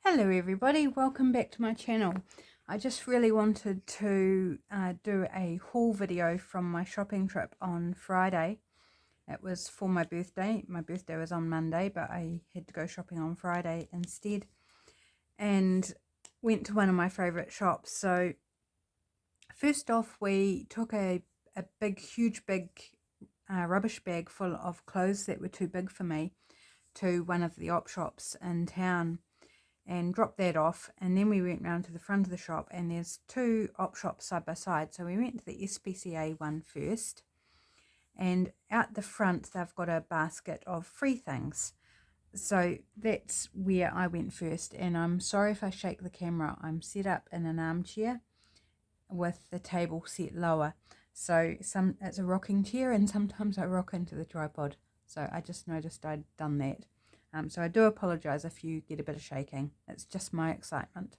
Hello everybody, welcome back to my channel. I just really wanted to do a haul video from my shopping trip on Friday. It was for my birthday. My birthday was on Monday, but I had to go shopping on Friday instead. And went to one of my favourite shops. So first off, we took a huge big rubbish bag full of clothes that were too big for me to one of the op shops in town and dropped that off, and then we went round to the front of the shop, and there's two op shops side by side. So we went to the SPCA one first, and out the front they've got a basket of free things. So that's where I went first, and I'm sorry if I shake the camera. I'm set up in an armchair with the table set lower, so it's a rocking chair, and sometimes I rock into the tripod, so I just noticed I'd done that. So I do apologise if you get a bit of shaking. It's just my excitement.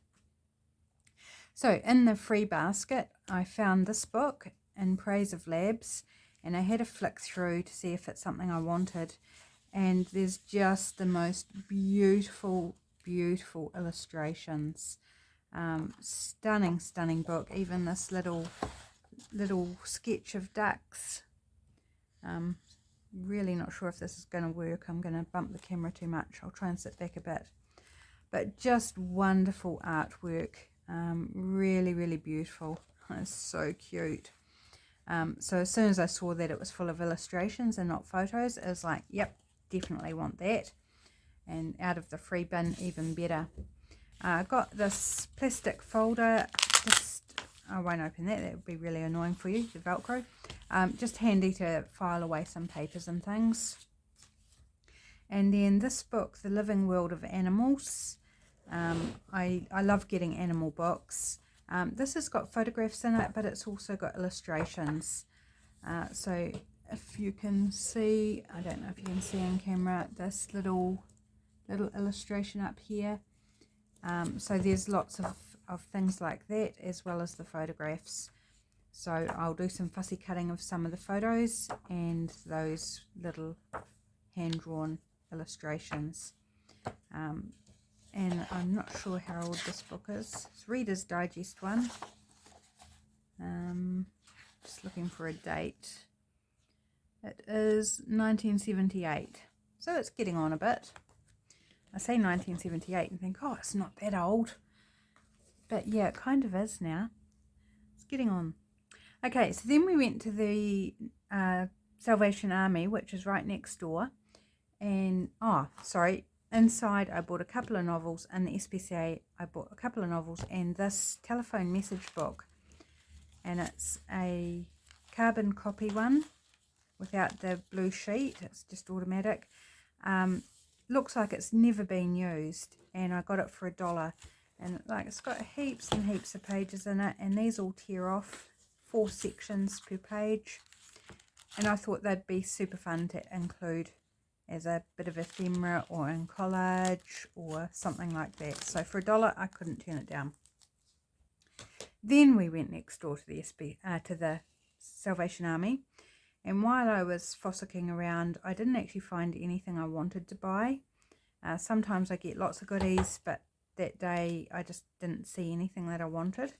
So in the free basket, I found this book, In Praise of Labs, and I had a flick through to see if it's something I wanted. And there's just the most beautiful, beautiful illustrations. Stunning, stunning book. Even this little sketch of ducks. Really not sure if this is going to work. I'm going to bump the camera too much. I'll try and sit back a bit. But just wonderful artwork. Really, really beautiful. It's so cute. So as soon as I saw that it was full of illustrations and not photos, it was like, yep, definitely want that. And out of the free bin, even better. I got this plastic folder. I won't open that. That would be really annoying for you, the Velcro. Just handy to file away some papers and things. And then this book, The Living World of Animals. I love getting animal books. This has got photographs in it, but it's also got illustrations. So if you can see, I don't know if you can see on camera, this little illustration up here. So there's lots of things like that, as well as the photographs. So I'll do some fussy cutting of some of the photos and those little hand-drawn illustrations. And I'm not sure how old this book is. It's Reader's Digest one. Just looking for a date. It is 1978. So it's getting on a bit. I say 1978 and think, oh, it's not that old. But yeah, it kind of is now. It's getting on. Okay, so then we went to the Salvation Army, which is right next door. And, inside I bought a couple of novels. In the SPCA, I bought a couple of novels and this telephone message book. And it's a carbon copy one without the blue sheet. It's just automatic. Looks like it's never been used. And I got it for $1. And it's got heaps and heaps of pages in it. And these all tear off. 4 sections per page, and I thought they'd be super fun to include as a bit of ephemera or in collage or something like that. So for $1 I couldn't turn it down. Then we went next door to the Salvation Army, and while I was fossicking around I didn't actually find anything I wanted to buy. Sometimes I get lots of goodies, but that day I just didn't see anything that I wanted.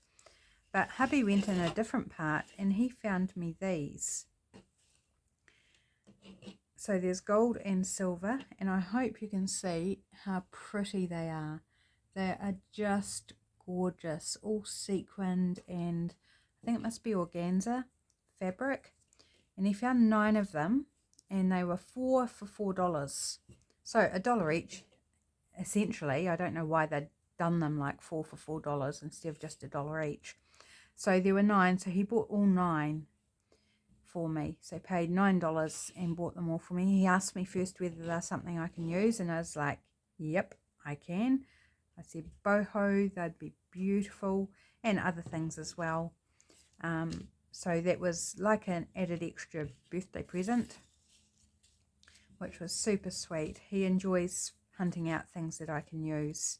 But hubby went in a different part and he found me these. So there's gold and silver, and I hope you can see how pretty they are. They are just gorgeous, all sequined, and I think it must be organza fabric. And he found 9 of them, and they were 4 for $4. So $1 each, essentially. I don't know why they'd done them like 4 for $4 instead of just $1 each. So there were 9, so he bought all 9 for me. So paid $9 and bought them all for me. He asked me first whether they're something I can use, and I was like, yep, I can. I said boho, they'd be beautiful, and other things as well. So that was like an added extra birthday present, which was super sweet. He enjoys hunting out things that I can use,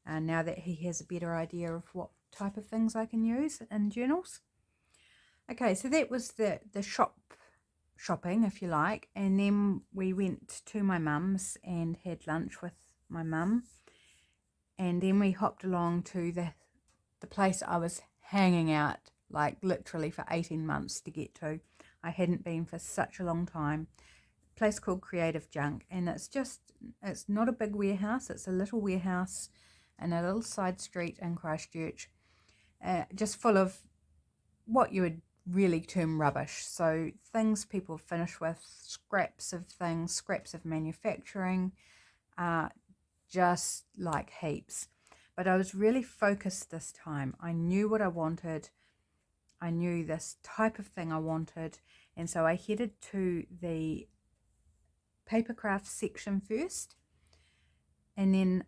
now that he has a better idea of what type of things I can use in journals. Okay, so that was the shopping, if you like, and then we went to my mum's and had lunch with my mum. And then we hopped along to the place I was hanging out, like literally for 18 months to get to. I hadn't been for such a long time. A place called Creative Junk, and it's not a big warehouse, it's a little warehouse in a little side street in Christchurch, just full of what you would really term rubbish. So things people finish with, scraps of things, scraps of manufacturing, just like heaps. But I was really focused this time. I knew what I wanted. I knew this type of thing I wanted. And so I headed to the paper craft section first and then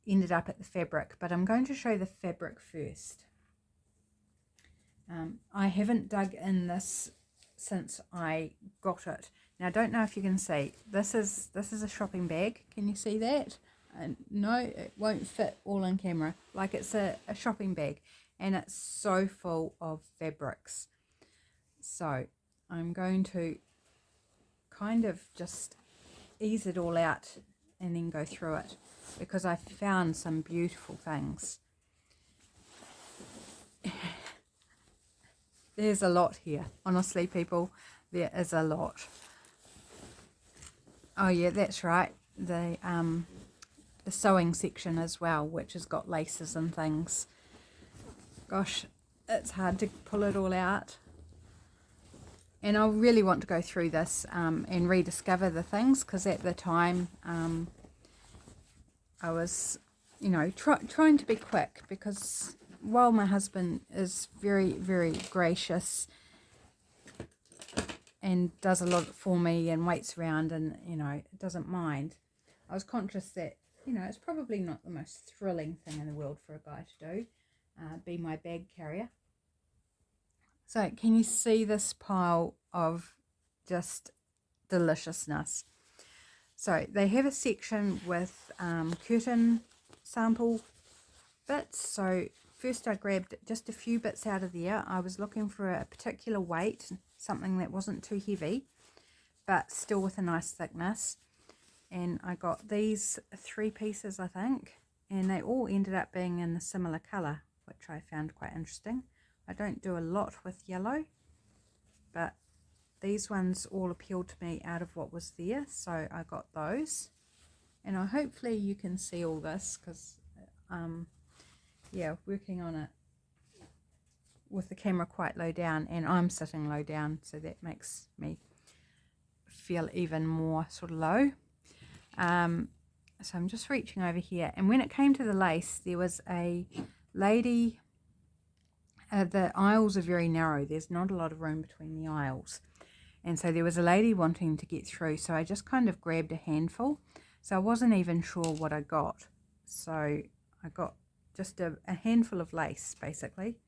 ended up at the fabric. But I'm going to show the fabric first. I haven't dug in this since I got it. Now I don't know if you can see. This is a shopping bag. Can you see that? No, it won't fit all in camera. Like it's a shopping bag, and it's so full of fabrics. So I'm going to kind of just ease it all out and then go through it, because I found some beautiful things. There's a lot here. Honestly, people, there is a lot. Oh yeah, that's right. The sewing section as well, which has got laces and things. Gosh, it's hard to pull it all out. And I really want to go through this and rediscover the things, because at the time I was, you know, trying to be quick, because while my husband is very, very gracious and does a lot for me and waits around and, you know, doesn't mind, I was conscious that, you know, it's probably not the most thrilling thing in the world for a guy to do, be my bag carrier. So can you see this pile of just deliciousness? So they have a section with curtain sample bits. So first I grabbed just a few bits out of there. I was looking for a particular weight, something that wasn't too heavy, but still with a nice thickness. And I got these 3 pieces, I think, and they all ended up being in a similar colour, which I found quite interesting. I don't do a lot with yellow, but these ones all appealed to me out of what was there, so I got those. And hopefully you can see all this, because yeah, working on it with the camera quite low down, and I'm sitting low down, so that makes me feel even more sort of low. So I'm just reaching over here, and when it came to the lace, there was a lady. The aisles are very narrow. There's not a lot of room between the aisles, and so there was a lady wanting to get through, so I just kind of grabbed a handful. So I wasn't even sure what I got, so I got just a handful of lace basically,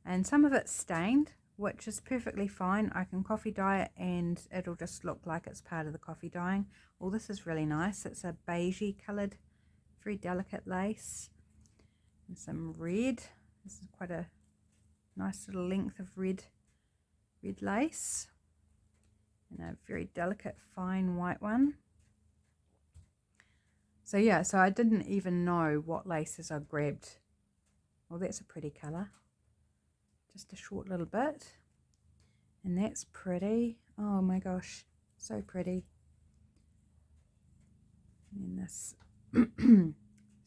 and some of it's stained, which is perfectly fine. I can coffee dye it and it'll just look like it's part of the coffee dyeing. Well, this is really nice. It's a beigey coloured, very delicate lace, and some red. This is quite a nice little length of red lace, and a very delicate fine white one. So yeah, so I didn't even know what laces I grabbed. Well, that's a pretty colour, just a short little bit, and that's pretty. Oh my gosh, so pretty. And then this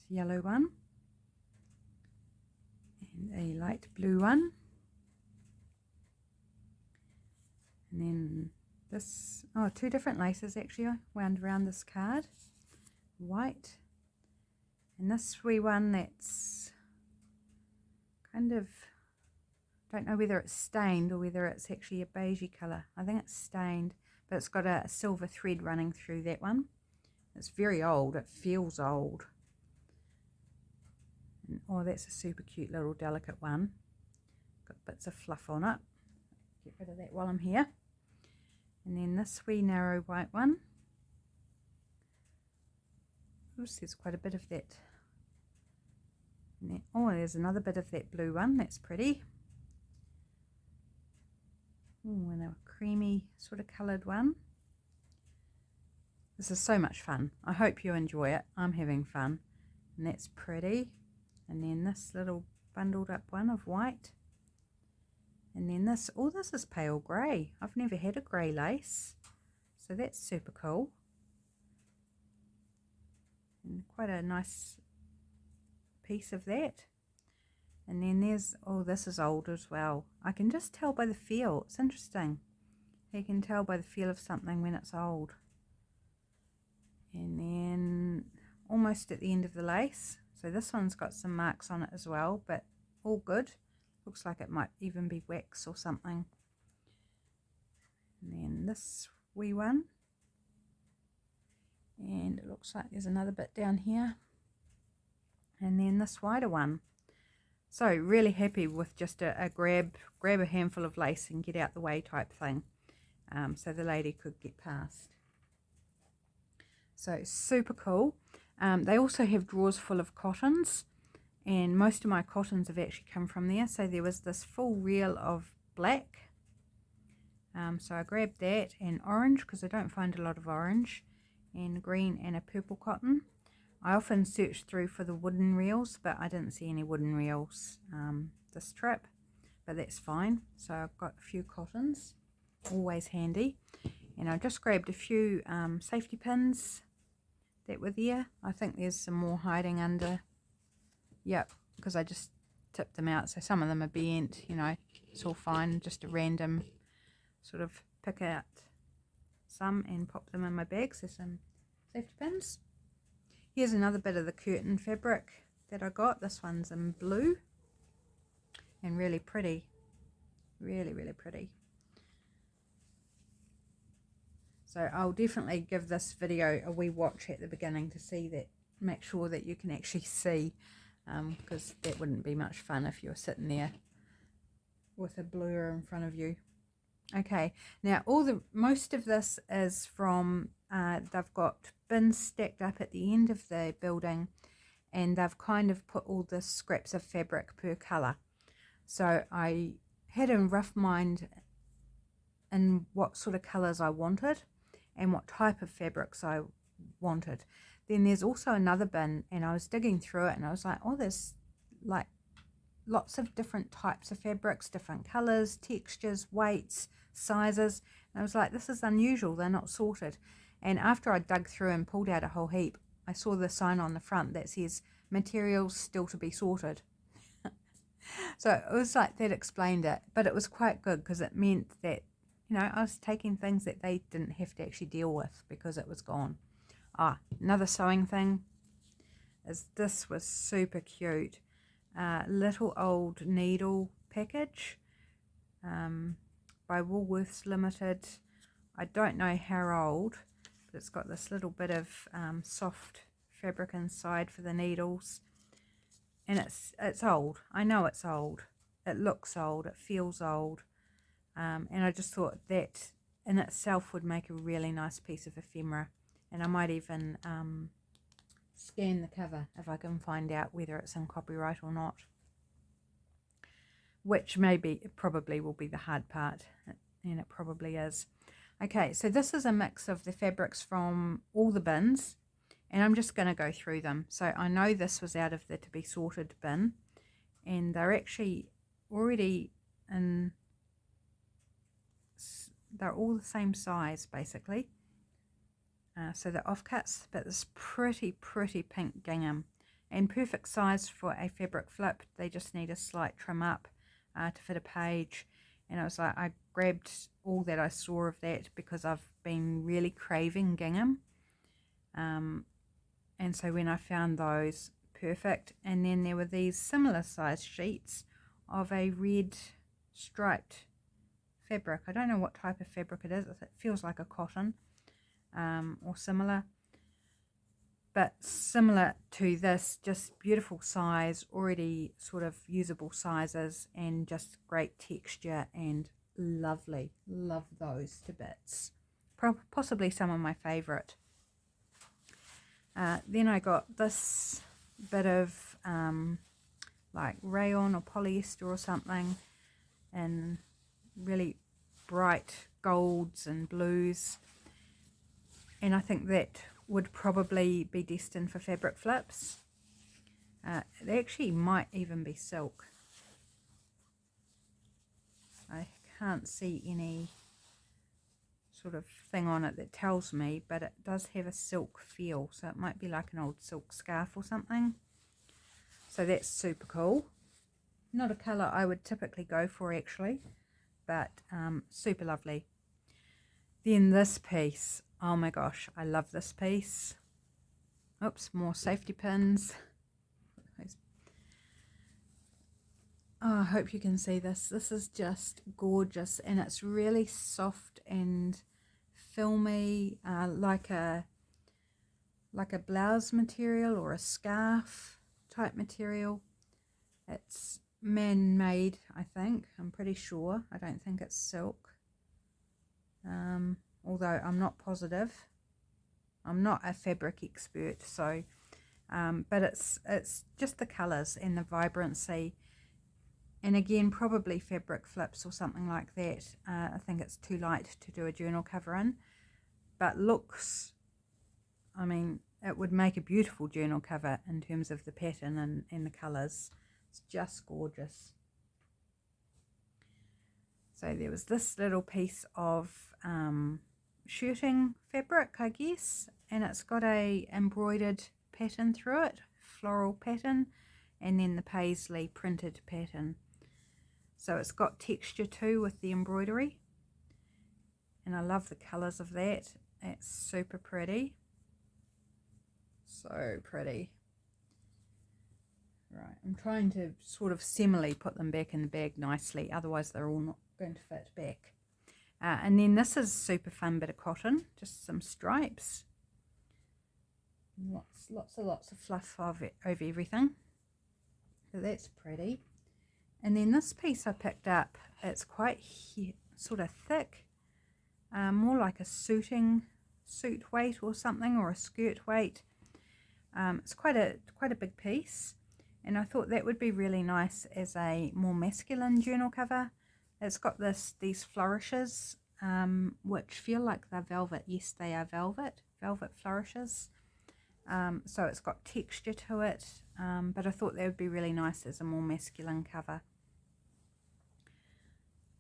yellow one, and a light blue one, and then this, oh, 2 different laces actually wound around this card, white, and this wee one that's kind of, don't know whether it's stained or whether it's actually a beigey colour. I think it's stained, but it's got a silver thread running through that one. It's very old, it feels old. And, oh, that's a super cute little delicate one. Got bits of fluff on it. Get rid of that while I'm here. And then this wee narrow white one. Oops, there's quite a bit of that. And then, oh, there's another bit of that blue one. That's pretty. Oh, and a creamy sort of coloured one. This is so much fun. I hope you enjoy it. I'm having fun. and that's pretty. And then this little bundled up one of white. And then this, oh, this is pale grey. I've never had a grey lace, so that's super cool. And quite a nice piece of that. And then there's, oh, this is old as well. I can just tell by the feel. It's interesting. You can tell by the feel of something when it's old. And then almost at the end of the lace. So this one's got some marks on it as well, but all good. Looks like it might even be wax or something. And then this wee one. And it looks like there's another bit down here. And then this wider one. So really happy with just a grab a handful of lace and get out the way type thing. So the lady could get past. So super cool. They also have drawers full of cottons, and most of my cottons have actually come from there. So there was this full reel of black. So I grabbed that, and orange, because I don't find a lot of orange, and green and a purple cotton. I often search through for the wooden reels, but I didn't see any wooden reels this trip, but that's fine. So I've got a few cottons, always handy. And I just grabbed a few safety pins that were there. I think there's some more hiding under. Yep, because I just tipped them out. So some of them are bent, you know, it's all fine. Just a random sort of pick out some and pop them in my bag. So some safety pins. Here's another bit of the curtain fabric that I got. This one's in blue and really pretty. Really, really pretty. So I'll definitely give this video a wee watch at the beginning to see that, make sure that you can actually see, because that wouldn't be much fun if you're sitting there with a blur in front of you. Okay, now most of this is from, they've got bins stacked up at the end of the building, and they've kind of put all the scraps of fabric per colour. So I had a rough mind in what sort of colours I wanted and what type of fabrics I wanted. Then there's also another bin, and I was digging through it, and I was like, oh, there's like lots of different types of fabrics, different colours, textures, weights, sizes. And I was like, this is unusual, they're not sorted. And after I dug through and pulled out a whole heap, I saw the sign on the front that says materials still to be sorted. So it was like that explained it, but it was quite good because it meant that, you know, I was taking things that they didn't have to actually deal with because it was gone. Another sewing thing is this was super cute. Little old needle package by Woolworths Limited. I don't know how old, but it's got this little bit of soft fabric inside for the needles, and it's old. I know it's old. It looks old. It feels old, and I just thought that in itself would make a really nice piece of ephemera. And I might even scan the cover if I can find out whether it's in copyright or not, which probably will be the hard part, and it probably is. Okay, so this is a mix of the fabrics from all the bins, and I'm just going to go through them. So I know this was out of the to be sorted bin, and they're actually already in, they're all the same size basically. So they're offcuts, but this pretty pink gingham, and perfect size for a fabric flip. They just need a slight trim up to fit a page. And I was like, I grabbed all that I saw of that because I've been really craving gingham. And so when I found those, perfect. And then there were these similar size sheets of a red striped fabric. I don't know what type of fabric it is. It feels like a cotton. Or similar, but similar to this, just beautiful size, already sort of usable sizes, and just great texture and lovely. Love those to bits. Possibly some of my favorite. Then I got this bit of like rayon or polyester or something, and really bright golds and blues. And I think that would probably be destined for fabric flips. It actually might even be silk. I can't see any sort of thing on it that tells me, but it does have a silk feel, so it might be like an old silk scarf or something. So that's super cool. Not a colour I would typically go for actually, but super lovely. Then this piece, oh my gosh, I love this piece. Oops, more safety pins. Oh, I hope you can see this. This is just gorgeous, and it's really soft and filmy, like a blouse material or a scarf type material. It's man-made, I think. I'm pretty sure. I don't think it's silk. Although I'm not positive. I'm not a fabric expert, so but it's just the colours and the vibrancy. And again, probably fabric flips or something like that. I think it's too light to do a journal cover in, but looks, I mean, it would make a beautiful journal cover in terms of the pattern and the colours. It's just gorgeous. So there was this little piece of shirting fabric, I guess, and it's got a embroidered pattern through it, floral pattern, and then the paisley printed pattern. So it's got texture too with the embroidery, and I love the colours of that. It's super pretty. So pretty. Right, I'm trying to sort of semi put them back in the bag nicely, otherwise they're all not going to fit back. And then this is super fun bit of cotton, just some stripes. Lots of fluff over everything. So that's pretty. And then this piece I picked up, it's quite sort of thick, more like a suit weight or something, or a skirt weight. It's quite a big piece, and I thought that would be really nice as a more masculine journal cover. It's got these flourishes, which feel like they're velvet. Yes, they are velvet flourishes. So it's got texture to it, but I thought that would be really nice as a more masculine cover.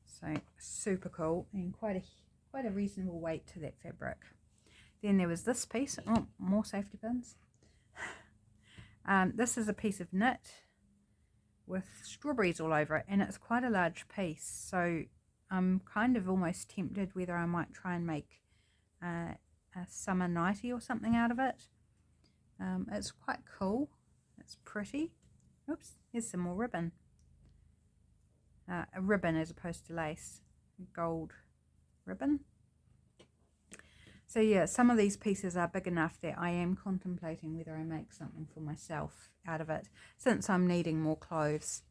So super cool, and quite a reasonable weight to that fabric. Then there was this piece. Oh, more safety pins. This is a piece of knit with strawberries all over it, and it's quite a large piece, so I'm kind of almost tempted whether I might try and make a summer nightie or something out of it. It's quite cool. It's pretty. Oops, here's some more ribbon. A ribbon as opposed to lace. Gold ribbon. So yeah, some of these pieces are big enough that I am contemplating whether I make something for myself out of it, since I'm needing more clothes.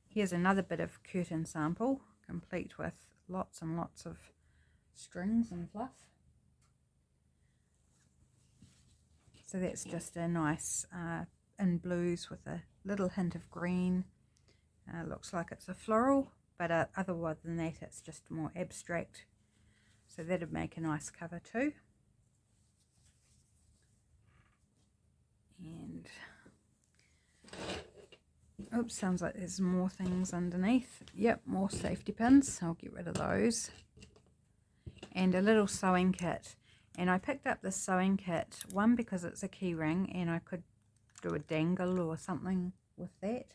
Here's another bit of curtain sample, complete with lots and lots of strings and fluff. So that's just a nice in blues with a little hint of green. Looks like it's a floral, but otherwise than that it's just more abstract. So that'd make a nice cover too. And oops, sounds like there's more things underneath. Yep, more safety pins. I'll get rid of those. And a little sewing kit. And I picked up this sewing kit, one because it's a key ring and I could do a dangle or something with that.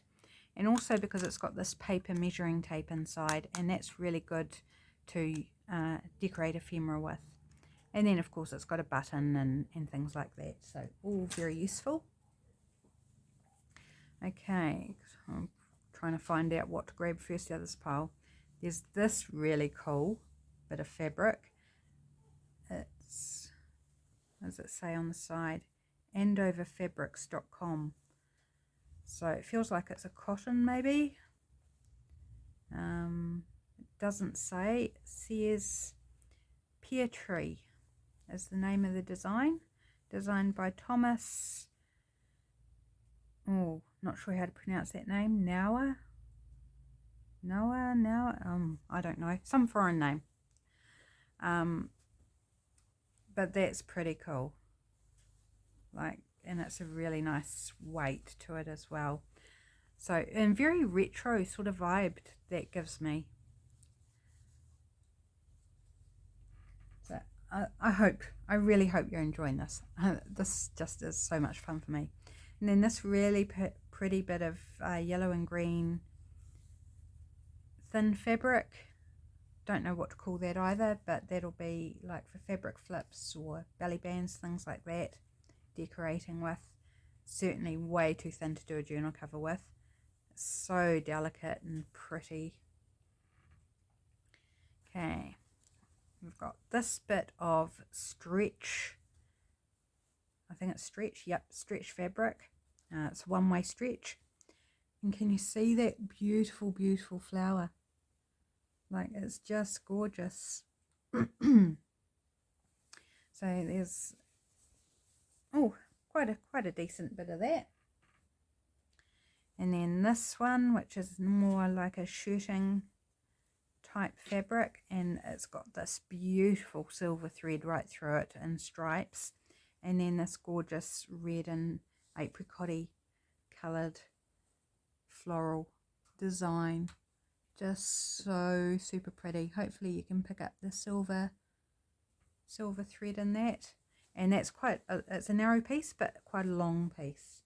And also because it's got this paper measuring tape inside, and that's really good to decorate ephemera with. And then of course it's got a button and things like that, so all very useful. Okay, I'm trying to find out what to grab first out of this pile. There's this really cool bit of fabric. It's, what does it say on the side? Andoverfabrics.com. So it feels like it's a cotton maybe. It doesn't say. It says Pear Tree is the name of the design. Designed by Thomas, oh, not sure how to pronounce that name. Noah, I don't know, some foreign name. But that's pretty cool. Like, and it's a really nice weight to it as well. So, and very retro sort of vibe that gives me. So I really hope you're enjoying this. This just is so much fun for me. And then this really pretty bit of yellow and green thin fabric. Don't know what to call that either, but that'll be like for fabric flips or belly bands, things like that, decorating with. Certainly way too thin to do a journal cover with. So delicate and pretty. Okay, we've got this bit of stretch, I think it's stretch, yep, stretch fabric. It's one-way stretch. And can you see that beautiful, beautiful flower? Like, it's just gorgeous. So there's, oh, quite a decent bit of that. And then this one, which is more like a shirting type fabric, and it's got this beautiful silver thread right through it in stripes. And then this gorgeous red and apricot-y coloured floral design. Just so super pretty. Hopefully you can pick up the silver thread in that. And that's it's a narrow piece, but quite a long piece.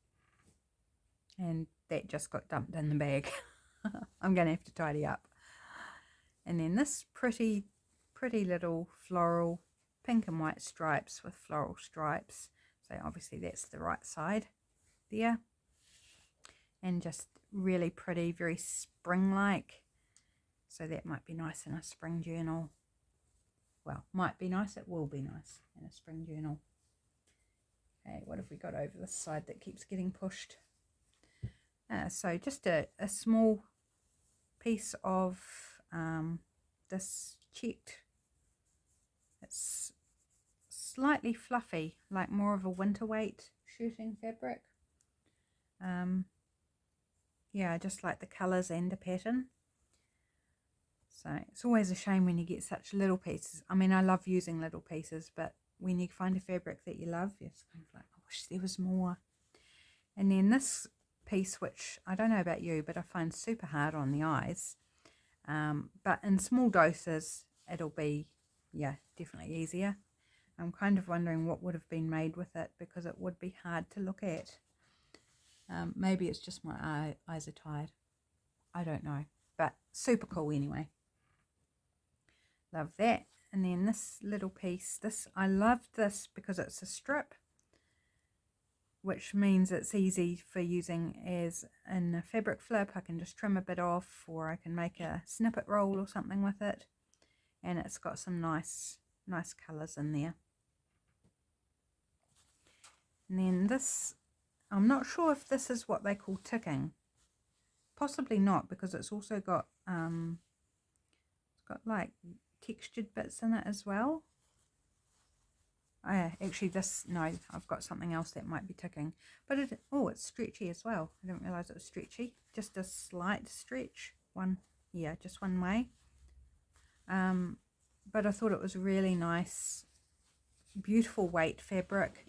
And that just got dumped in the bag. I'm going to have to tidy up. And then this pretty little floral pink and white stripes with floral stripes. So obviously that's the right side there. And just really pretty, very spring-like. So that might be nice in a spring journal. Well, might be nice, it will be nice in a spring journal. Okay, what have we got over this side that keeps getting pushed? So just a small piece of this checked. It's slightly fluffy, like more of a winter weight shirting fabric. Yeah, I just like the colours and the pattern. So it's always a shame when you get such little pieces. I mean, I love using little pieces, but when you find a fabric that you love, it's kind of like, I wish there was more. And then this piece, which I don't know about you, but I find super hard on the eyes. But in small doses, it'll be, yeah, definitely easier. I'm kind of wondering what would have been made with it, because it would be hard to look at. Maybe it's just my eyes are tired. I don't know, but super cool anyway. Love that. And then this little piece, I love this because it's a strip, which means it's easy for using as in a fabric flip. I can just trim a bit off, or I can make a snippet roll or something with it. And it's got some nice colours in there. And then this, I'm not sure if this is what they call ticking. Possibly not, because it's also got like textured bits in it as well. Actually this, no, I've got something else that might be ticking, but it's stretchy as well. I didn't realize it was stretchy. Just a slight stretch, just one way. But I thought it was really nice, beautiful weight fabric.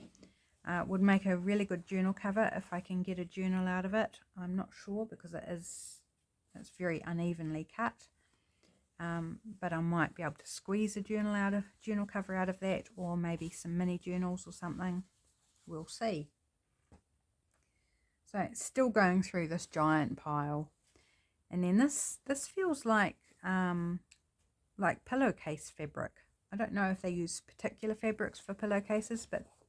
Would make a really good journal cover if I can get a journal out of it. I'm not sure, because it's very unevenly cut. But I might be able to squeeze a journal cover out of that, or maybe some mini journals or something. We'll see. So it's still going through this giant pile. And then this feels like pillowcase fabric. I don't know if they use particular fabrics for pillowcases,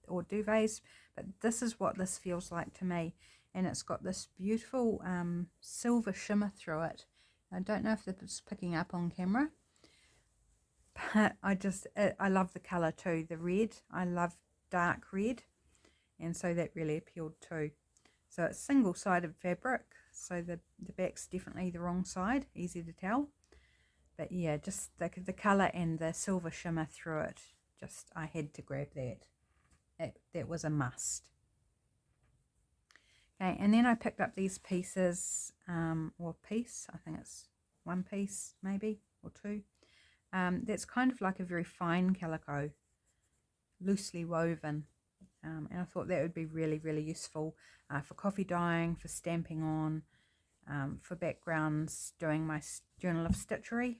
or duvets, but this is what this feels like to me. And it's got this beautiful silver shimmer through it. I don't know if it's picking up on camera, but I love the colour too. The red, I love dark red, and so that really appealed too. So it's single-sided fabric, so the back's definitely the wrong side, easy to tell. But yeah, just the colour and the silver shimmer through it, I had to grab that. That was a must. Okay, and then I picked up these pieces, or piece, I think it's one piece maybe, or two. That's kind of like a very fine calico, loosely woven. and I thought that would be really, really useful for coffee dyeing, for stamping on, for backgrounds, doing my Journal of Stitchery.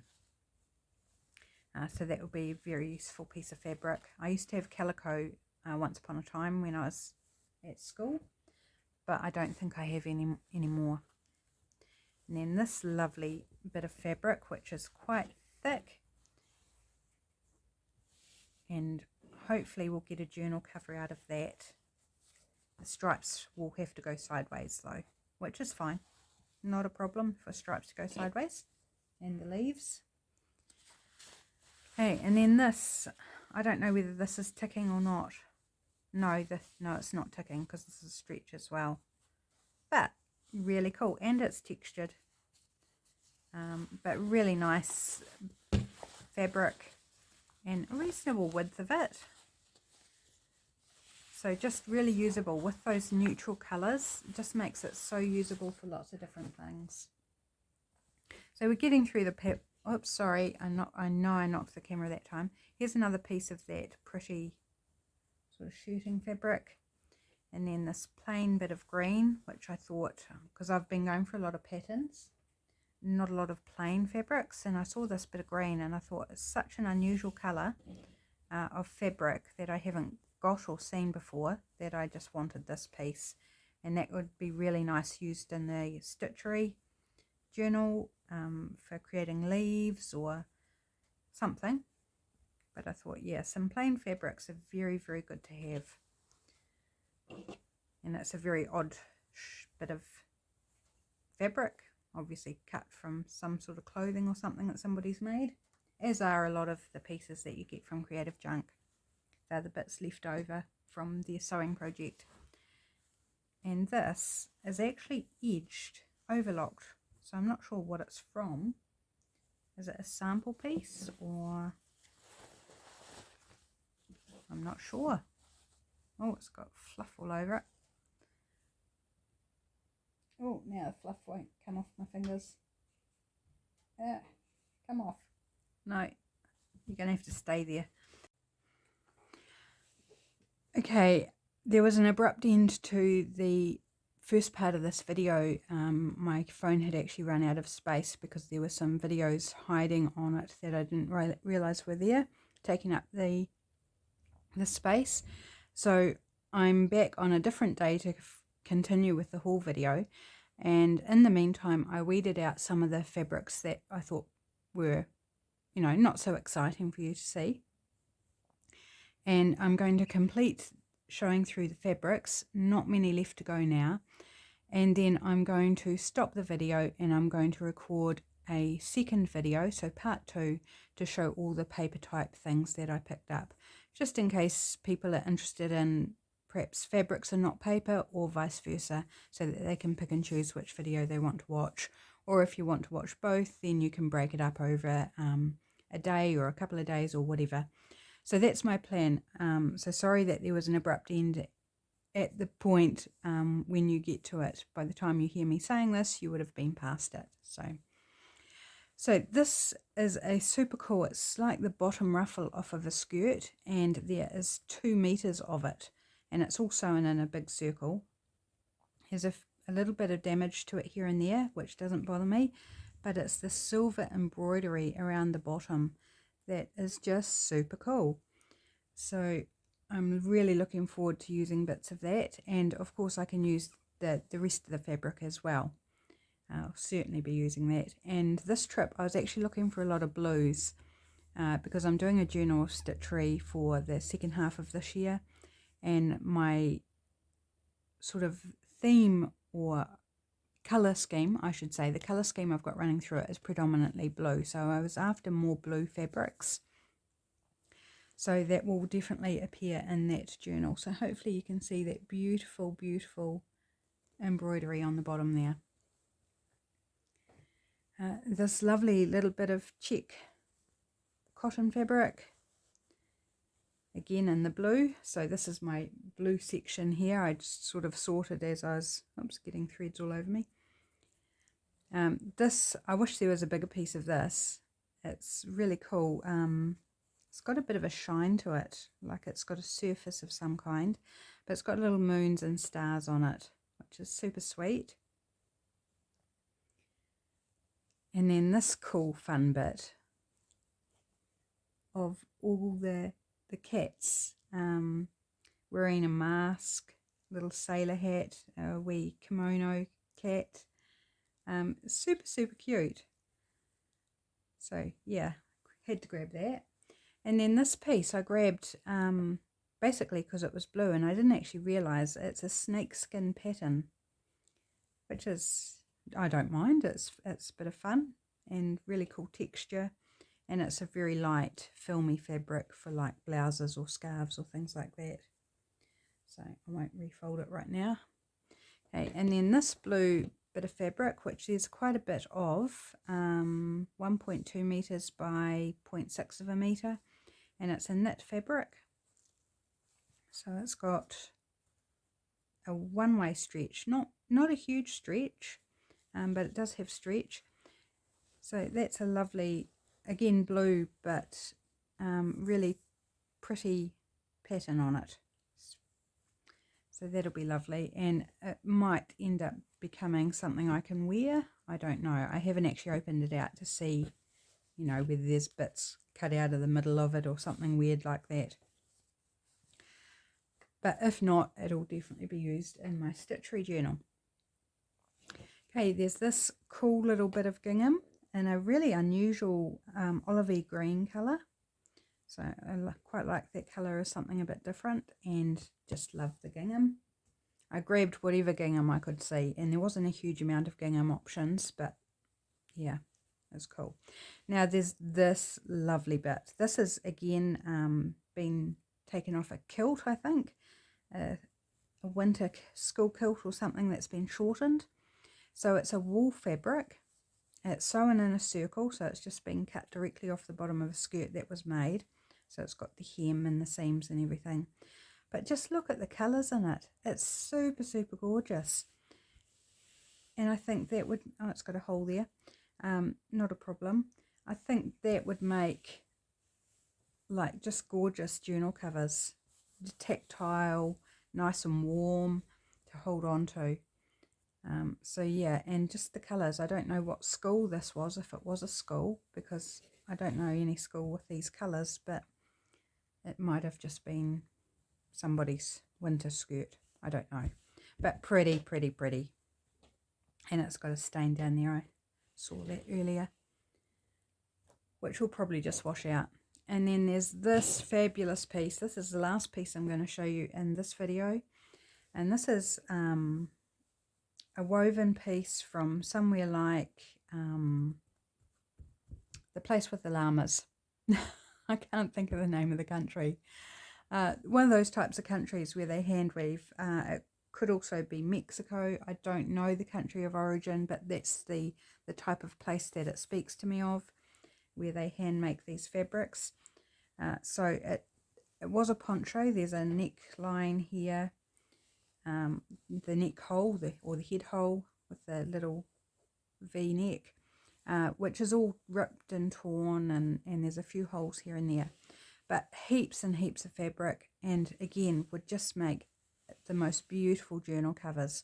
So that would be a very useful piece of fabric. I used to have calico once upon a time when I was at school, but I don't think I have any more. And then this lovely bit of fabric, which is quite thick, and hopefully we'll get a journal cover out of that. The stripes will have to go sideways though, which is fine. Not a problem for stripes to go sideways. And the leaves. Okay, and then this, I don't know whether this is ticking or not. No, it's not ticking because this is stretch as well. But really cool, and it's textured. But really nice fabric and a reasonable width of it. So just really usable with those neutral colours. It just makes it so usable for lots of different things. So we're getting through the oops, sorry, I know I knocked the camera that time. Here's another piece of that pretty sort of shooting fabric. And then this plain bit of green, which I thought, because I've been going for a lot of patterns, not a lot of plain fabrics, and I saw this bit of green and I thought it's such an unusual colour of fabric that I haven't got or seen before, that I just wanted this piece, and that would be really nice used in the stitchery journal for creating leaves or something. But I thought, yeah, some plain fabrics are very, very good to have, and it's a very odd bit of fabric, obviously cut from some sort of clothing or something that somebody's made, as are a lot of the pieces that you get from Creative Junk. They're the bits left over from their sewing project. And this is actually edged, overlocked, so I'm not sure what it's from. Is it a sample piece, or I'm not sure. Oh, it's got fluff all over it. Oh, now the fluff won't come off my fingers. Come off. No, you're going to have to stay there. Okay, there was an abrupt end to the first part of this video. My phone had actually run out of space because there were some videos hiding on it that I didn't realise were there, taking up the space. So I'm back on a different day to continue with the haul video, and in the meantime I weeded out some of the fabrics that I thought were, you know, not so exciting for you to see, and I'm going to complete showing through the fabrics, not many left to go now, and then I'm going to stop the video and I'm going to record a second video, so part 2, to show all the paper type things that I picked up, just in case people are interested in perhaps fabrics and not paper, or vice versa, so that they can pick and choose which video they want to watch. Or if you want to watch both, then you can break it up over a day or a couple of days or whatever. So that's my plan. So sorry that there was an abrupt end at the point when you get to it. By the time you hear me saying this, you would have been past it. So this is a super cool, it's like the bottom ruffle off of a skirt, and there is 2 meters of it, and it's all sewn in a big circle. There's a little bit of damage to it here and there, which doesn't bother me, but it's the silver embroidery around the bottom that is just super cool. So I'm really looking forward to using bits of that, and of course I can use the rest of the fabric as well. I'll certainly be using that. And this trip I was actually looking for a lot of blues because I'm doing a Journal of Stitchery for the second half of this year, and my sort of theme, or colour scheme I should say, the colour scheme I've got running through it is predominantly blue, so I was after more blue fabrics. So that will definitely appear in that journal. So hopefully you can see that beautiful, beautiful embroidery on the bottom there. This lovely little bit of check cotton fabric, again in the blue. So this is my blue section here. I just sort of sorted as I was, oops, getting threads all over me. This, I wish there was a bigger piece of this. It's really cool. It's got a bit of a shine to it, like it's got a surface of some kind, but it's got little moons and stars on it, which is super sweet. And then this cool fun bit of all the cats wearing a mask, little sailor hat, a wee kimono cat. Super cute. So yeah, had to grab that. And then this piece I grabbed basically because it was blue, and I didn't actually realise it's a snakeskin pattern, which is, I don't mind. It's a bit of fun and really cool texture, and it's a very light filmy fabric for like blouses or scarves or things like that. So I won't refold it right now. Okay, and then this blue bit of fabric, which there's quite a bit of, 1.2 meters by 0.6 of a meter, and it's a knit fabric. So it's got a one-way stretch, not a huge stretch, but it does have stretch. So that's a lovely, again blue, but really pretty pattern on it. So that'll be lovely, and it might end up becoming something I can wear. I don't know. I haven't actually opened it out to see, you know, whether there's bits cut out of the middle of it or something weird like that. But if not, it'll definitely be used in my stitchery journal. Okay, there's this cool little bit of gingham in a really unusual olivey green colour. So I quite like that colour as something a bit different, and just love the gingham. I grabbed whatever gingham I could see, and there wasn't a huge amount of gingham options, but yeah, it's cool. Now there's this lovely bit. This is again been taken off a kilt, I think, a winter school kilt or something that's been shortened. So it's a wool fabric. It's sewn in a circle, so it's just been cut directly off the bottom of a skirt that was made. So it's got the hem and the seams and everything. But just look at the colours in it. It's super gorgeous. And I think that would, oh, it's got a hole there. Not a problem. I think that would make like just gorgeous journal covers. Tactile, nice and warm to hold on to. So yeah, and just the colours. I don't know what school this was, if it was a school, because I don't know any school with these colours, but it might have just been somebody's winter skirt. I don't know. But pretty. And it's got a stain down there. I saw that earlier, which will probably just wash out. And then there's this fabulous piece. This is the last piece I'm going to show you in this video. And this is a woven piece from somewhere like the place with the llamas. I can't think of the name of the country. One of those types of countries where they hand weave. It could also be Mexico. I don't know the country of origin, but that's the type of place that it speaks to me of, where they hand make these fabrics. So it was a poncho. There's a neckline here, the neck hole, or the head hole with the little V neck, which is all ripped and torn, and there's a few holes here and there, but heaps and heaps of fabric, and again would just make the most beautiful journal covers.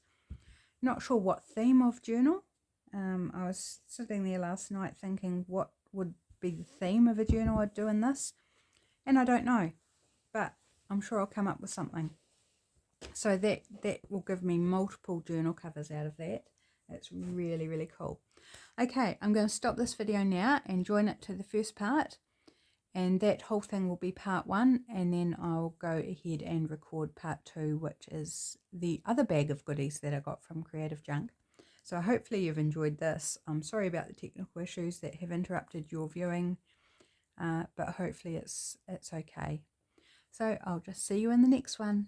Not sure what theme of journal. I was sitting there last night thinking what would be the theme of a journal I'd do in this, and I don't know, but I'm sure I'll come up with something. So that will give me multiple journal covers out of that. It's really cool. Okay, I'm going to stop this video now and join it to the first part, and that whole thing will be part 1, and then I'll go ahead and record part 2, which is the other bag of goodies that I got from Creative Junk. So hopefully you've enjoyed this. I'm sorry about the technical issues that have interrupted your viewing, but hopefully it's okay. So I'll just see you in the next one.